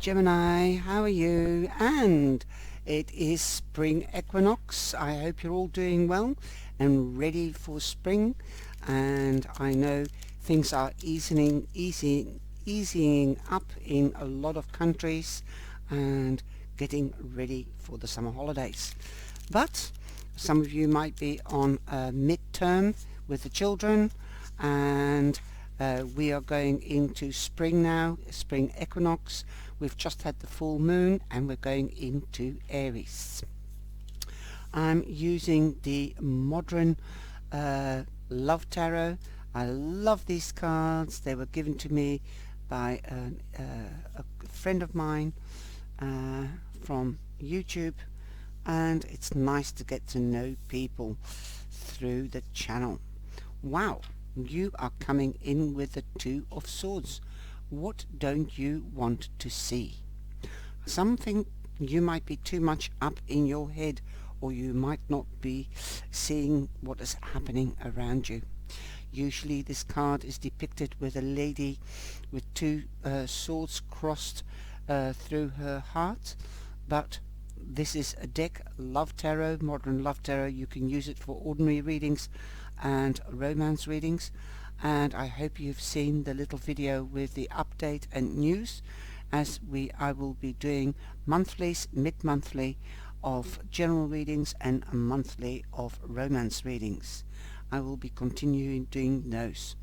Gemini, how are you? And it is spring equinox. I hope you're all doing well and ready for spring. And I know things are easing up in a lot of countries and getting ready for the summer holidays. But some of you might be on a midterm with the children, and we are going into spring now, spring equinox. We've just had the full moon and we're going into Aries. I'm using the modern Love Tarot. I love these cards. They were given to me by a friend of mine from YouTube, and it's nice to get to know people through the channel. Wow, you are coming in with the Two of Swords. What don't you want to see? Something you might be too much up in your head, or you might not be seeing what is happening around you. Usually this card is depicted with a lady with two swords crossed through her heart, but this is a deck, Love Tarot, modern Love Tarot. You can use it for ordinary readings and romance readings, and I hope you've seen the little video with the update and news, as I will be doing monthlies, mid-monthly of general readings and a monthly of romance readings. I will be continuing doing those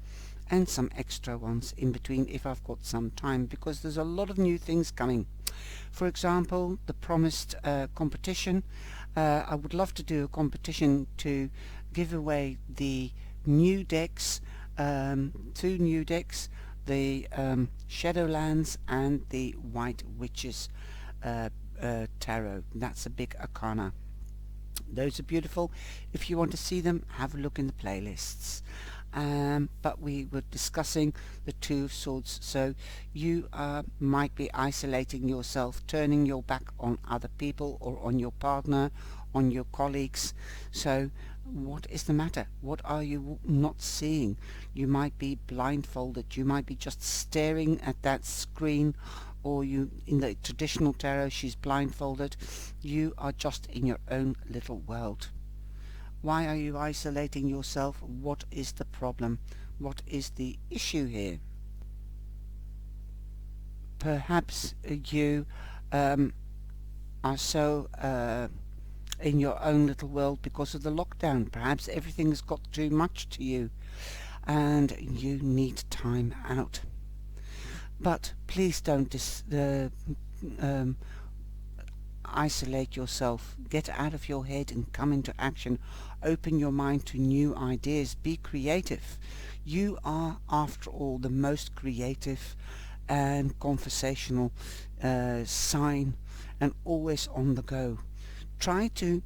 and some extra ones in between if I've got some time, because there's a lot of new things coming. For example, the promised competition. I would love to do a competition to give away the new decks, two new decks, the Shadowlands and the White Witches Tarot. That's a big arcana. Those are beautiful. If you want to see them, have a look in the playlists. But we were discussing the Two of Swords, so you might be isolating yourself, turning your back on other people or on your partner, on your colleagues. So what is the matter? What are you not seeing? You might be blindfolded, you might be just staring at that screen, or you, in the traditional tarot, she's blindfolded. You are just in your own little world. Why are you isolating yourself? What is the problem? What is the issue here? Perhaps you are so in your own little world because of the lockdown. Perhaps everything's got too much to you and you need time out. But please don't isolate yourself. Get out of your head and come into action. Open your mind to new ideas. Be creative. You are, after all, the most creative and conversational sign, and always on the go. Try to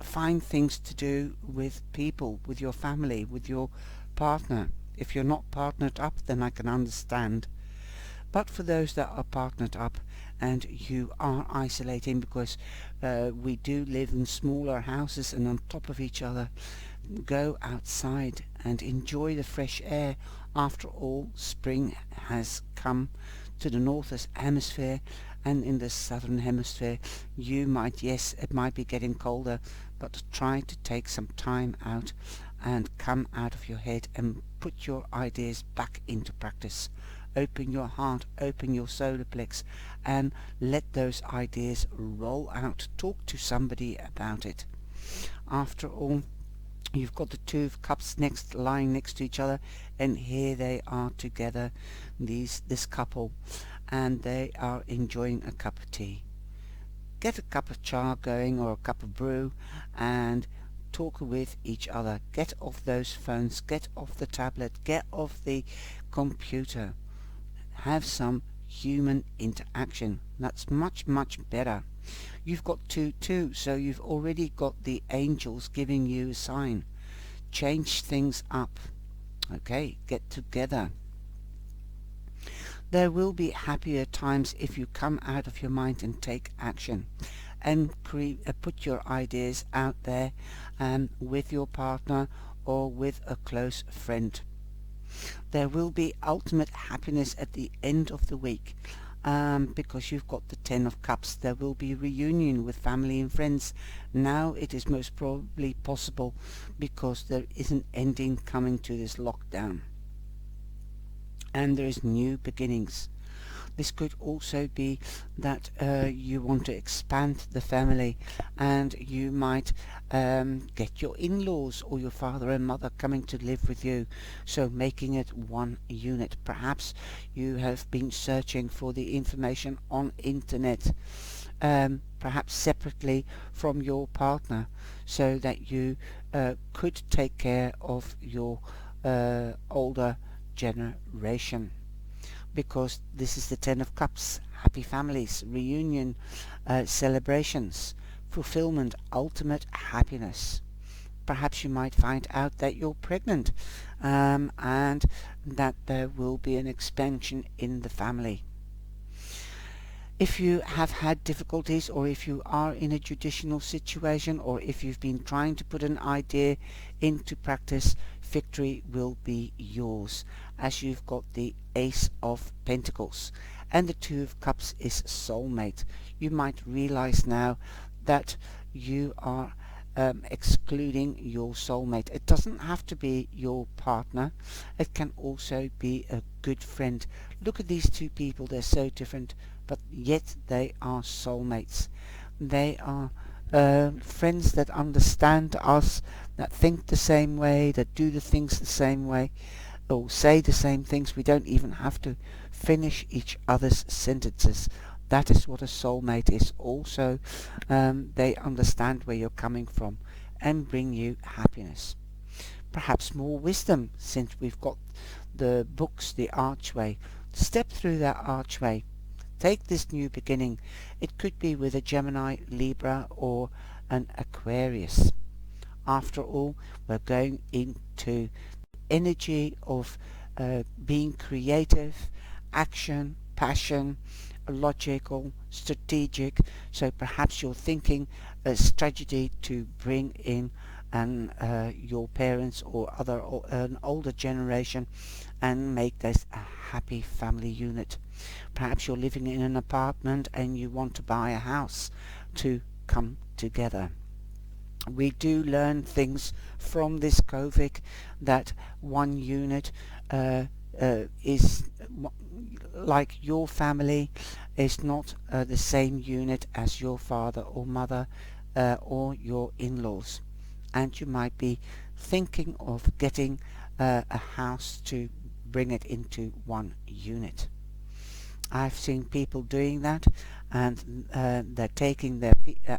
find things to do with people, with your family, with your partner. If you're not partnered up, then I can understand. But for those that are partnered up and you are isolating, because we do live in smaller houses and on top of each other, go outside and enjoy the fresh air. After all, spring has come to the northern hemisphere, and in the southern hemisphere you might, yes, it might be getting colder, but try to take some time out and come out of your head and put your ideas back into practice. Open your heart, open your solar plex, and let those ideas roll out. Talk to somebody about it. After all, you've got the Two of Cups lying next to each other, and here they are together, this couple, and they are enjoying a cup of tea. Get a cup of cha going, or a cup of brew, and talk with each other. Get off those phones, get off the tablet, get off the computer. Have some human interaction. That's much better. You've got 2-2, so you've already got the angels giving you a sign. Change things up. Okay, get together. There will be happier times if you come out of your mind and take action and put your ideas out there with your partner or with a close friend. There will be ultimate happiness at the end of the week. because you've got the Ten of Cups. There will be reunion with family and friends. Now it is most probably possible because there is an ending coming to this lockdown. And there is new beginnings. This could also be that you want to expand the family, and you might get your in-laws or your father and mother coming to live with you, so making it one unit. Perhaps you have been searching for the information on internet, perhaps separately from your partner, so that you could take care of your older generation, because this is the Ten of Cups. Happy families, reunion, celebrations, fulfillment, ultimate happiness. Perhaps you might find out that you're pregnant, and that there will be an expansion in the family. If you have had difficulties, or if you are in a judicial situation, or if you've been trying to put an idea into practice, victory will be yours, as you've got the Ace of Pentacles, and the Two of Cups is soulmate. You might realize now that you are excluding your soulmate. It doesn't have to be your partner. It can also be a good friend. Look at these two people. They're so different, but yet they are soulmates. They are friends that understand us, that think the same way, that do the things the same way, or say the same things. We don't even have to finish each other's sentences. That is what a soulmate is. Also, they understand where you're coming from and bring you happiness. Perhaps more wisdom, since we've got the books, the archway. Step through that archway. Take this new beginning. It could be with a Gemini, Libra, or an Aquarius. After all, we're going into energy of being creative, action, passion, logical, strategic. So perhaps you're thinking a strategy to bring in your parents or an older generation and make this a happy family unit. Perhaps you're living in an apartment and you want to buy a house to come together. We do learn things from this COVID, that one unit is like your family is not the same unit as your father or mother or your in-laws, and you might be thinking of getting a house to bring it into one unit. I've seen people doing that, and they're taking their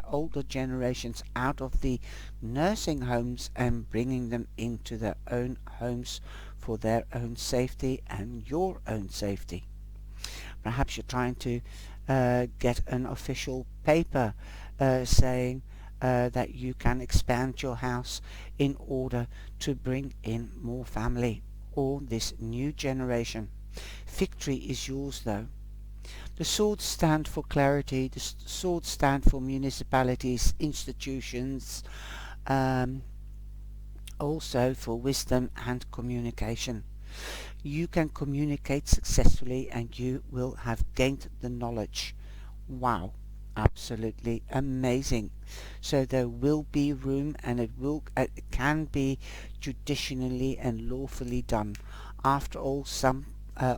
older generations out of the nursing homes and bringing them into their own homes for their own safety and your own safety. Perhaps you're trying to get an official paper saying that you can expand your house in order to bring in more family or this new generation. Victory is yours though. The swords stand for clarity, the swords stand for municipalities, institutions, also for wisdom and communication. You can communicate successfully and you will have gained the knowledge. Wow, absolutely amazing. So there will be room, and it can be judicially and lawfully done. After all, some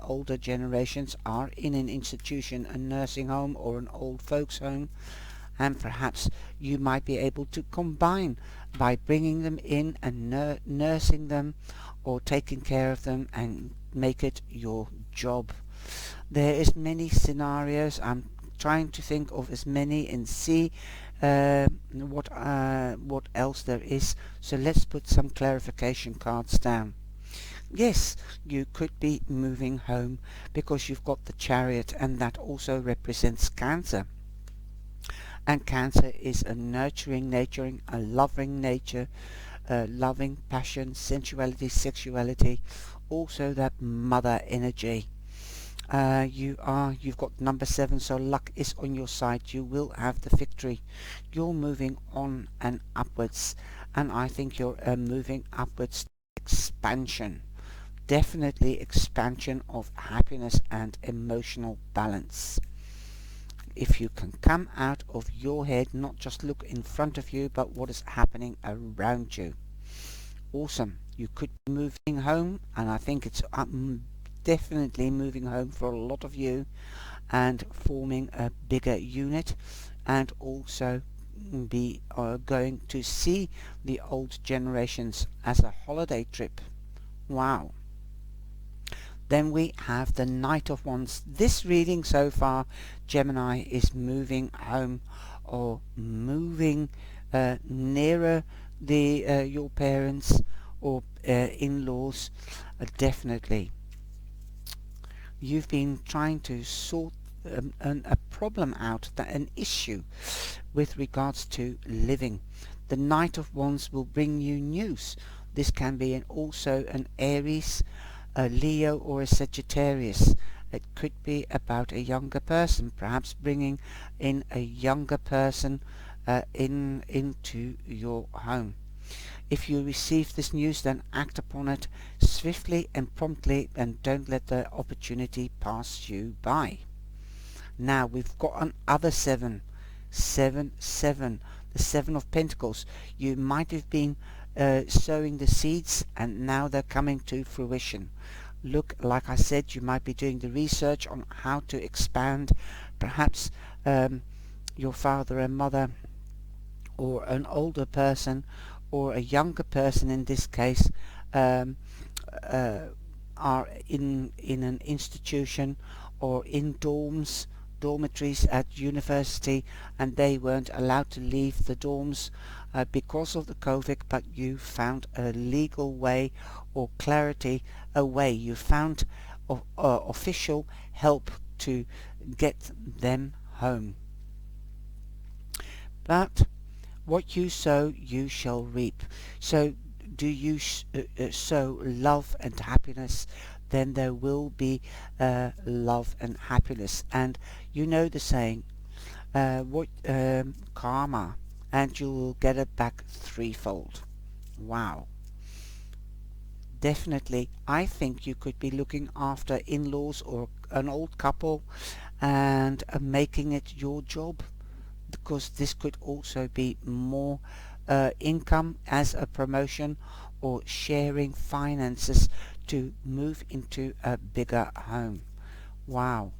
older generations are in an institution, a nursing home or an old folks home, and perhaps you might be able to combine by bringing them in and nursing them or taking care of them and make it your job. There is many scenarios. I'm trying to think of as many and see what else there is. So let's put some clarification cards down. Yes, you could be moving home because you've got the Chariot, and that also represents Cancer. And Cancer is a nurturing nature, a loving nature, loving passion, sensuality, sexuality, also that mother energy. You've got number 7, so luck is on your side. You will have the victory. You're moving on and upwards, and I think you're moving upwards to expansion. definitely expansion of happiness and emotional balance. If you can come out of your head, not just look in front of you, but what is happening around you. Awesome. You could be moving home, and I think it's definitely moving home for a lot of you, and forming a bigger unit, and also be going to see the old generations as a holiday trip. Wow. Then we have the Knight of Wands. This reading so far, Gemini, is moving home, or moving nearer your parents or in-laws. Definitely. You've been trying to sort a problem out, an issue with regards to living. The Knight of Wands will bring you news. This can be also an Aries, a Leo, or a Sagittarius. It could be about a younger person, perhaps bringing in a younger person into your home. If you receive this news, then act upon it swiftly and promptly, and don't let the opportunity pass you by. Now we've got another 7. 7, 7. The 7 of Pentacles. You might have been sowing the seeds, and now they're coming to fruition. Look, like I said, you might be doing the research on how to expand. Perhaps your father and mother, or an older person, or a younger person in this case, are in an institution or in dormitories at university, and they weren't allowed to leave the dorms because of the COVID, but you found a legal way, or clarity, a way. You found official help to get them home. But what you sow, you shall reap. So do you sow love and happiness, then there will be love and happiness. And you know the saying, karma, and you will get it back threefold. Wow. Definitely, I think you could be looking after in-laws or an old couple, and making it your job, because this could also be more income as a promotion, or sharing finances to move into a bigger home. Wow.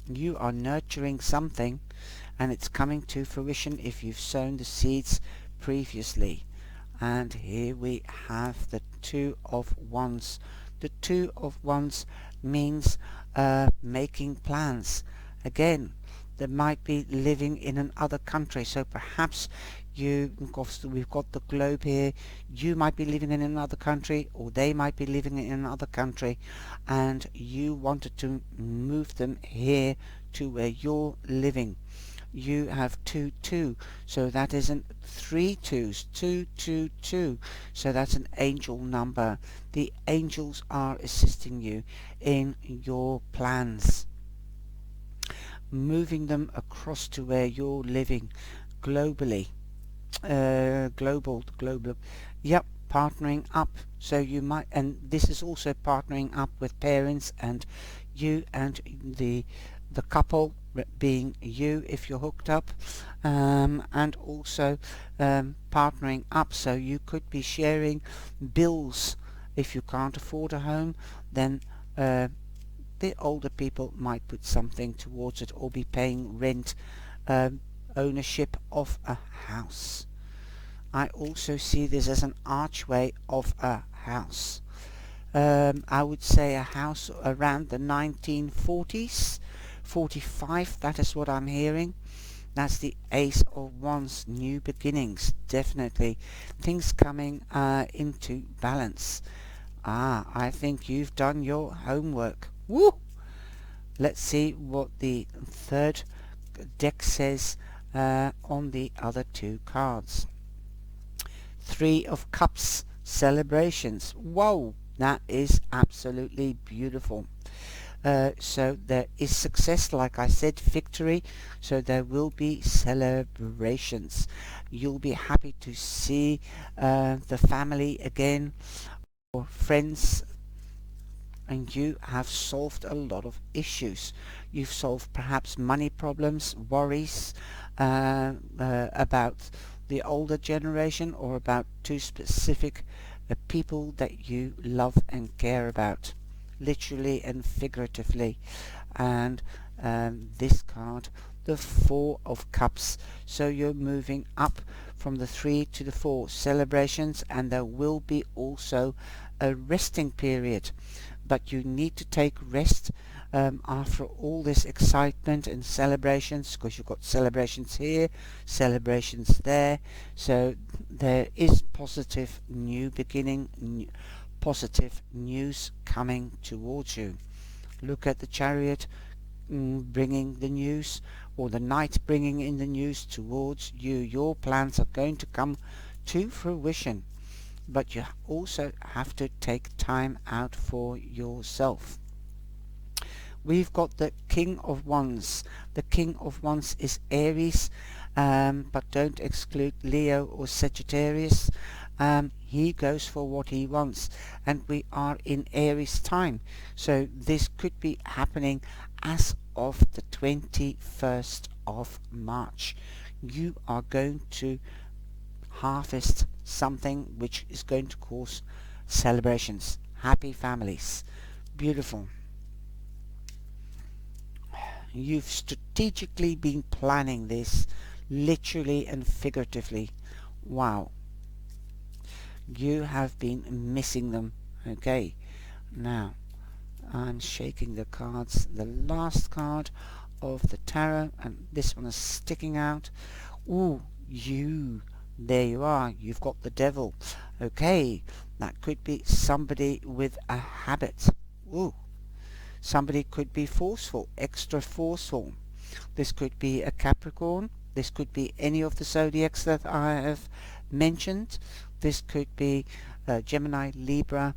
You are nurturing something, and it's coming to fruition if you've sown the seeds previously. And here we have the 2 of Wands. The 2 of Wands means making plans. Again, they might be living in another country, so perhaps we've got the globe here. You might be living in another country, or they might be living in another country, and you wanted to move them here to where you're living. You have 2, 2, so that isn't 3 2s, 2, 2, 2, so that's an angel number. The angels are assisting you in your plans, moving them across to where you're living globally. Global, yep, partnering up. So you might, and this is also partnering up with parents, and you and the couple, being you if you're hooked up, and also partnering up, so you could be sharing bills. If you can't afford a home, then the older people might put something towards it, or be paying rent, ownership of a house. I also see this as an archway of a house. I would say a house around the 1940s, 45, that is what I'm hearing. That's the Ace of Wands, new beginnings, definitely. Things coming into balance. I think you've done your homework. Woo! Let's see what the third deck says on the other 2 cards. 3 of Cups, celebrations. Whoa, that is absolutely beautiful. So there is success, like I said, victory, so there will be celebrations. You'll be happy to see the family again, your friends and you have solved a lot of issues. You've solved perhaps money problems, worries about the older generation or about two specific people that you love and care about, literally and figuratively. And this card, the Four of Cups, so you're moving up from the 3 to the 4 celebrations, and there will be also a resting period, but you need to take rest after all this excitement and celebrations, because you've got celebrations here, celebrations there. So there is positive new beginning, positive news coming towards you. Look at the Chariot bringing the news, or the Knight bringing in the news towards you. Your plans are going to come to fruition, but you also have to take time out for yourself. We've got the King of Wands. The King of Wands is Aries, but don't exclude Leo or Sagittarius. He goes for what he wants, and we are in Aries time, so this could be happening as of the 21st of March. You are going to harvest something which is going to cause celebrations, happy families. Beautiful. You've strategically been planning this, literally and figuratively. Wow. You have been missing them. Okay, now I'm shaking the cards. The last card of the tarot, and this one is sticking out. Ooh, there you are. You've got the Devil. Okay, that could be somebody with a habit. Ooh, somebody could be forceful, extra forceful. This could be a Capricorn. This could be any of the zodiacs that I have mentioned. This could be Gemini, Libra,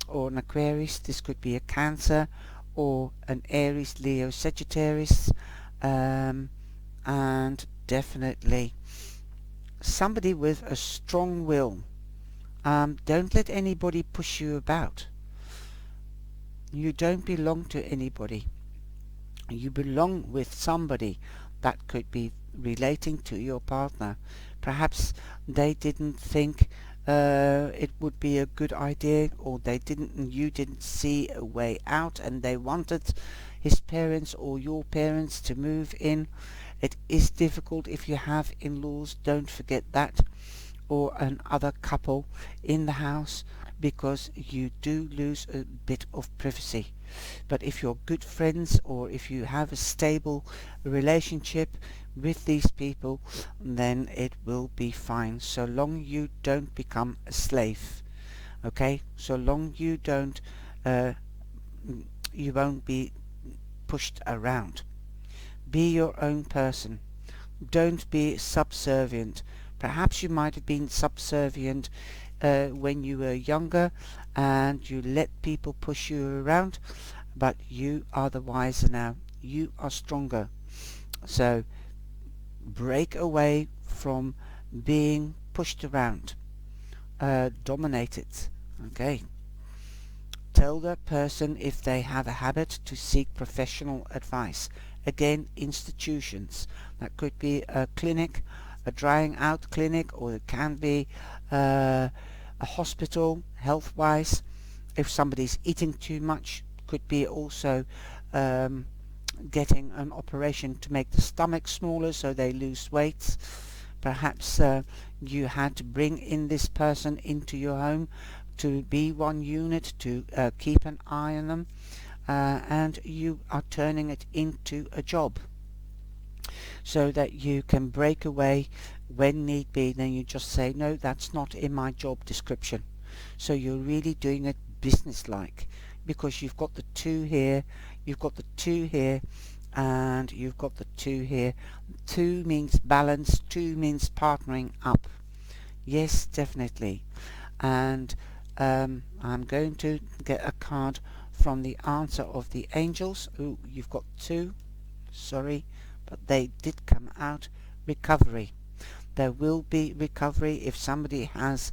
or an Aquarius. This could be a Cancer, or an Aries, Leo, Sagittarius, and definitely somebody with a strong will. Don't let anybody push you about. You don't belong to anybody. You belong with somebody. That could be relating to your partner. Perhaps they didn't think it would be a good idea, or you didn't see a way out, and they wanted his parents or your parents to move in. It is difficult if you have in-laws, don't forget that, or another couple in the house, because you do lose a bit of privacy. But if you're good friends, or if you have a stable relationship with these people, then it will be fine, so long you don't become a slave. Okay, so long you don't you won't be pushed around. Be your own person. Don't be subservient. Perhaps you might have been subservient when you were younger, and you let people push you around, but you are the wiser now. You are stronger. So break away from being pushed around, dominated. Okay. Tell that person, if they have a habit, to seek professional advice. Again, institutions. That could be a clinic, a drying out clinic, or it can be a hospital, health-wise. If somebody's eating too much, could be also getting an operation to make the stomach smaller so they lose weight. Perhaps you had to bring in this person into your home to be one unit, to keep an eye on them, and you are turning it into a job so that you can break away when need be. Then you just say, no, that's not in my job description. So you're really doing it business-like, because you've got the 2 here, you've got the 2 here, and you've got the 2 here. 2 means balance, 2 means partnering up. Yes, definitely. And I'm going to get a card from the answer of the angels. Ooh, you've got 2. Sorry, but they did come out. Recovery. There will be recovery if somebody has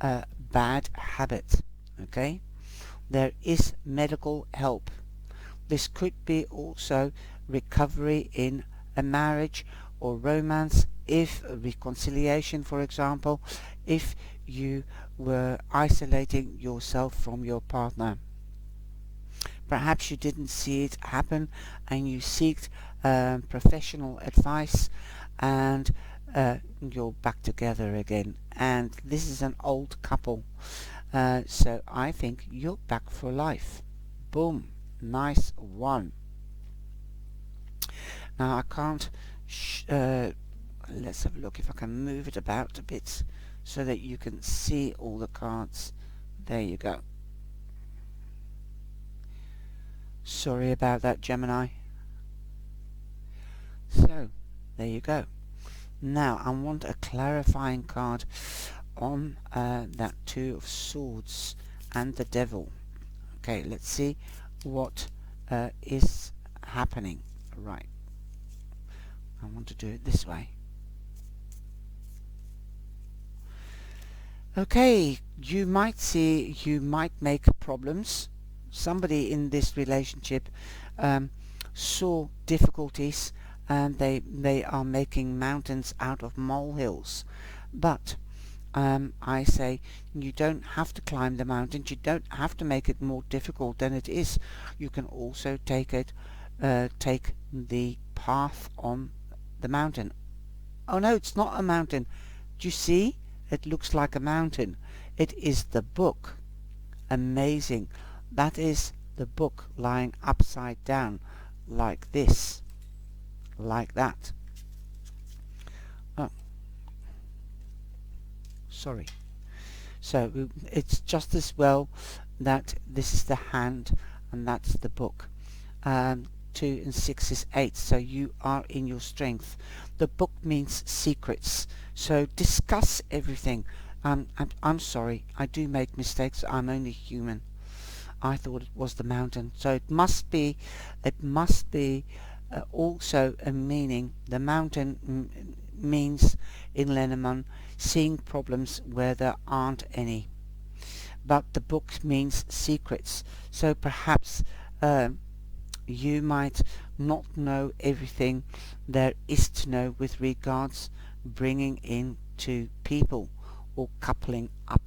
a bad habit. Okay, there is medical help. This could be also recovery in a marriage or romance, if reconciliation, for example, if you were isolating yourself from your partner. Perhaps you didn't see it happen and you seeked professional advice, and you're back together again. And this is an old couple. So I think you're back for life. Boom. Nice one. Now I can't... let's have a look if I can move it about a bit so that you can see all the cards. There you go. Sorry about that, Gemini. So, there you go. Now, I want a clarifying card on that Two of Swords and the Devil. Okay, let's see what is happening. Right. I want to do it this way. Okay, you might make problems. Somebody in this relationship saw difficulties, and they are making mountains out of molehills. But I say you don't have to climb the mountains. You don't have to make it more difficult than it is. You can also take the path on the mountain. Oh no, it's not a mountain. Do you see? It looks like a mountain. It is the book. Amazing. That is the book lying upside down like this. Like that. Oh. Sorry. So it's just as well that this is the hand and that's the book. 2 and 6 is 8, so you are in your strength. The book means secrets, so discuss everything. I'm sorry, I do make mistakes. I'm only human. I thought it was the mountain, so it must be also a meaning. The mountain means in Lenormand seeing problems where there aren't any, but the book means secrets, so perhaps you might not know everything there is to know with regards bringing in two people or coupling up.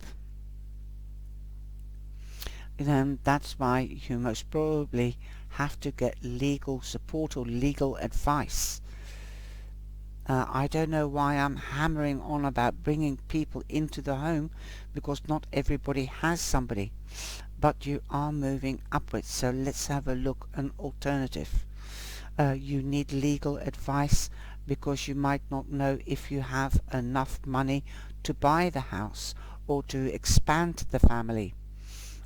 And that's why you most probably have to get legal support or legal advice. I don't know why I'm hammering on about bringing people into the home, because not everybody has somebody. But you are moving upwards, so let's have a look an alternative. You need legal advice because you might not know if you have enough money to buy the house or to expand the family.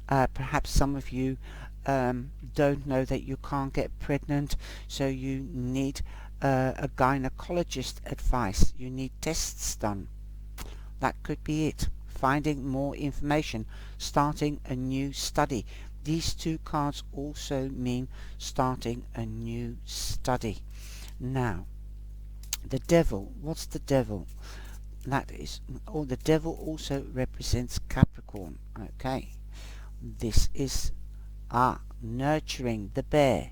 Perhaps some of you don't know that you can't get pregnant, so you need a gynecologist advice. You need tests done. That could be it. Finding more information, starting a new study. These two cards also mean starting a new study. Now, the devil. What's the devil? That is, or the devil also represents Capricorn. Okay, this is nurturing, the bear.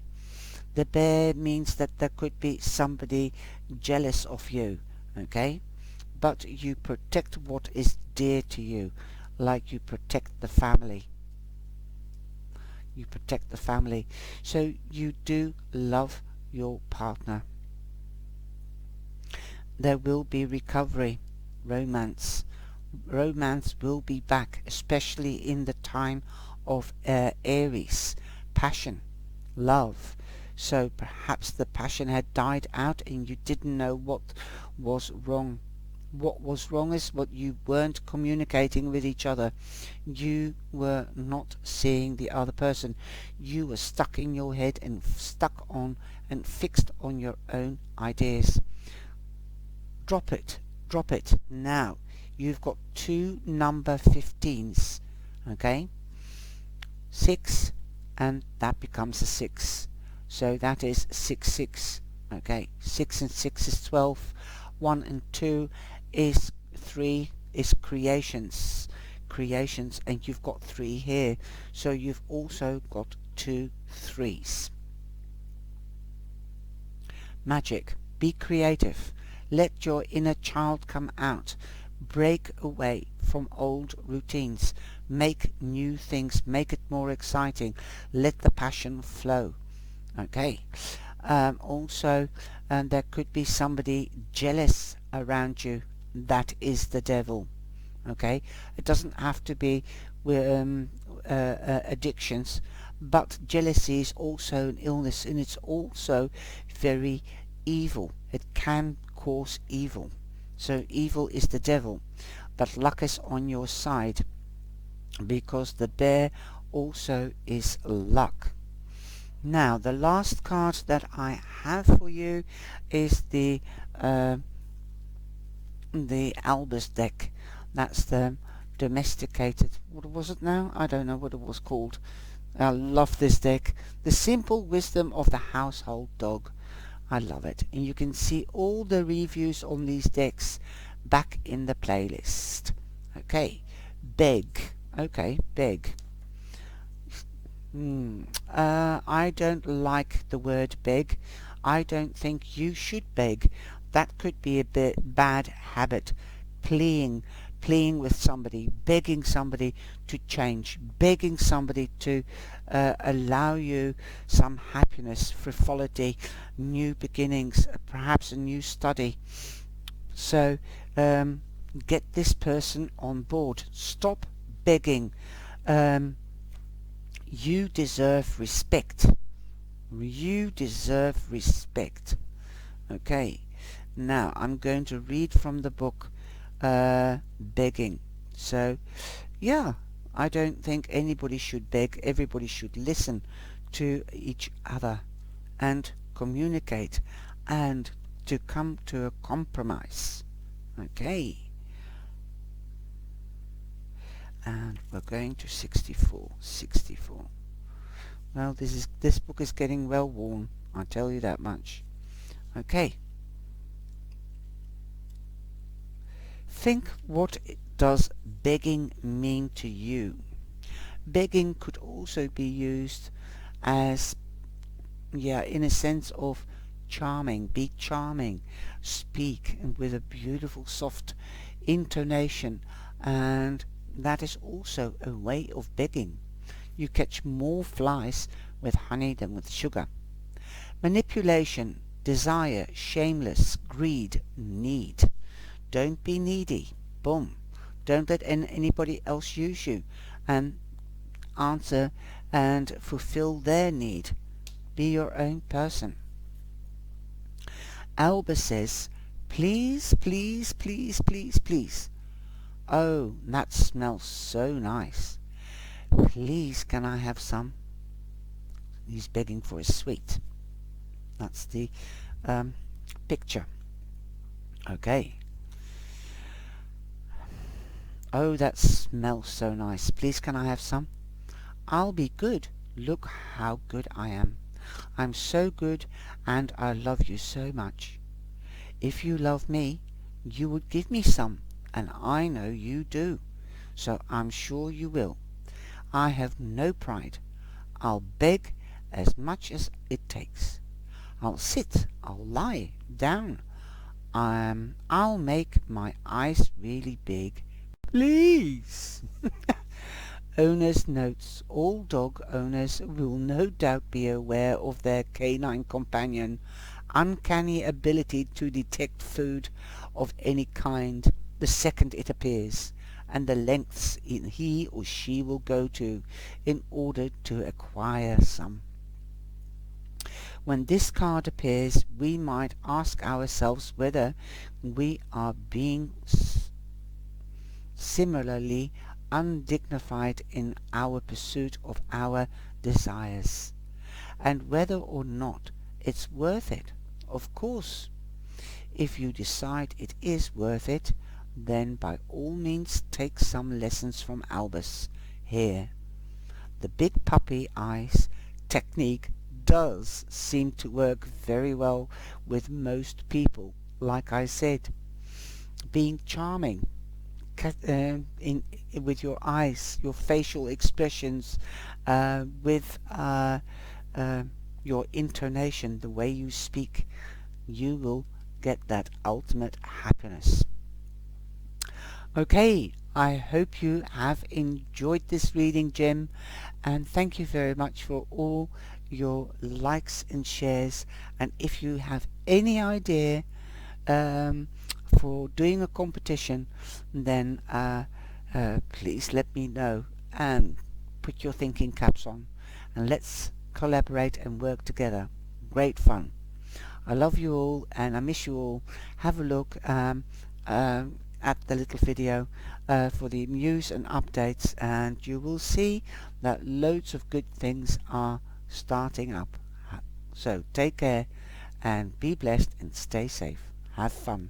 The bear means that there could be somebody jealous of you. Okay, but you protect what is dear to you, like you protect the family. You protect the family. So you do love your partner. There will be recovery, romance. Romance will be back, especially in the time of Aries, passion, love. So perhaps the passion had died out and you didn't know what was wrong. What was wrong is what you weren't communicating with each other. You were not seeing the other person. You were stuck in your head and stuck on and fixed on your own ideas. Drop it. Drop it. Now, you've got two number 15s. Okay? 6, and that becomes a 6. So that is 6, 6. Okay? 6 and 6 is 12. 1 and 2 is 3 is creations. creations, and you've got 3 here, so you've also got 2 3s. Magic. Be creative. Let your inner child come out. Break away from old routines. Make new things. Make it more exciting. Let the passion flow. Okay. Also, there could be somebody jealous around you. That is the devil. Okay. It doesn't have to be addictions, but jealousy is also an illness, and it's also very evil. It can cause evil. So evil is the devil, but luck is on your side, because the bear also is luck. Now, the last card that I have for you is the Albus deck. That's the domesticated, what was it now? I don't know what it was called. I love this deck. The simple wisdom of the household dog. I love it. And you can see all the reviews on these decks back in the playlist. Okay. Beg. Okay, beg. I don't like the word beg. I don't think you should beg. That could be a bad habit. Pleading with somebody, begging somebody to change, begging somebody to allow you some happiness, frivolity, new beginnings, perhaps a new study. So get this person on board. Stop begging. You deserve respect. You deserve respect. Okay. Now I'm going to read from the book begging. So yeah, I don't think anybody should beg. Everybody should listen to each other and communicate and to come to a compromise. Okay. And we're going to 64. Well, this book is getting well worn, I tell you that much. Okay. Think, what does begging mean to you? Begging could also be used as, in a sense of charming. Be charming. Speak with a beautiful soft intonation, and that is also a way of begging. You catch more flies with honey than with sugar. Manipulation, desire, shameless, greed, need. Don't be needy. Boom. Don't let anybody else use you and answer and fulfill their need. Be your own person. Alba says, please, please, please, please, please. Oh, that smells so nice. Please, can I have some? He's begging for a sweet. That's the picture. Okay. Oh, that smells so nice. Please, can I have some? I'll be good. Look how good I am. I'm so good, and I love you so much. If you love me, you would give me some, and I know you do. So I'm sure you will. I have no pride. I'll beg as much as it takes. I'll sit, I'll lie down. I'll make my eyes really big. Please. Owner's notes. All dog owners will no doubt be aware of their canine companion uncanny ability to detect food of any kind the second it appears, and the lengths he or she will go to in order to acquire some. When this card appears, we might ask ourselves whether we are being similarly undignified in our pursuit of our desires, and whether or not it's worth it. Of course, if you decide it is worth it, then by all means take some lessons from Albus here. The big puppy eyes technique does seem to work very well with most people. Like I said, being charming, with your eyes, your facial expressions, with your intonation, the way you speak, you will get that ultimate happiness. Okay, I hope you have enjoyed this reading, Jim, and thank you very much for all your likes and shares. And if you have any idea for doing a competition, then please let me know and put your thinking caps on, and let's collaborate and work together. Great fun. I love you all and I miss you all. Have a look at the little video for the news and updates, and you will see that loads of good things are starting up. So take care and be blessed and stay safe. Have fun.